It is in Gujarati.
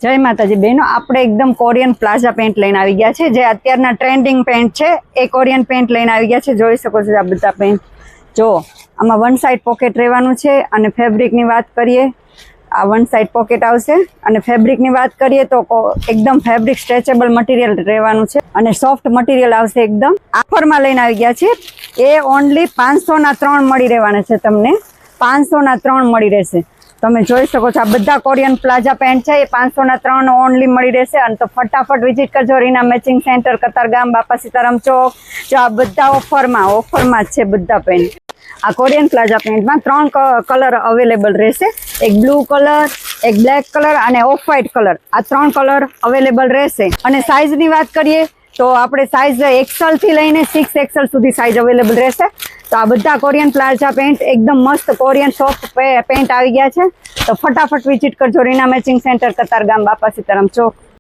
જય માતાજી બહેનો, આપણે એકદમ કોરિયન પ્લાઝા પેન્ટ લઈને આવી ગયા છે, જે અત્યારના ટ્રેન્ડિંગ પેન્ટ છે એ કોરિયન પેન્ટ લઈને આવી ગયા છે. જોઈ શકો છો આ બધા પેન્ટ. જો આમાં વન સાઈડ પોકેટ રહેવાનું છે. અને ફેબ્રિકની વાત કરીએ, આ વન સાઈડ પોકેટ આવશે. અને ફેબ્રિકની વાત કરીએ તો એકદમ ફેબ્રિક સ્ટ્રેચેબલ મટીરિયલ રહેવાનું છે અને સોફ્ટ મટીરિયલ આવશે. એકદમ ઓફરમાં લઈને આવી ગયા છે. એ ઓનલી 500ના 3 મળી રહેવાના છે. તમને 500ના 3 મળી રહેશે. તમે જોઈ શકો છો આ બધા કોરિયન પ્લાઝા પેન્ટ છે એ 500ના 3 ઓનલી મળી રહેશે. અને તો ફટાફટ વિઝિટ કરજો રીના મેચિંગ સેન્ટર, કતારગામ, બાપા સીતારામ ચોક. જો આ બધા ઓફરમાં જ છે બધા પેન્ટ. આ કોરિયન પ્લાઝા પેન્ટમાં 3 કલર અવેલેબલ રહેશે. એક બ્લુ કલર, એક બ્લેક કલર અને ઓફ વ્હાઇટ કલર. આ 3 કલર અવેલેબલ રહેશે. અને સાઇઝની વાત કરીએ તો આપણે સાઇઝ XL થી લઈને 6XL સુધી સાઇઝ અવેલેબલ રહેશે. તો આ બધા કોરિયન પ્લાઝા પેન્ટ એકદમ મસ્ત કોરિયન સોફ્ટ પેન્ટ આવી ગયા છે. તો ફટાફટ વિઝિટ કરજો રીના મેચિંગ સેન્ટર, કતારગામ, બાપા સીતારામ ચોક.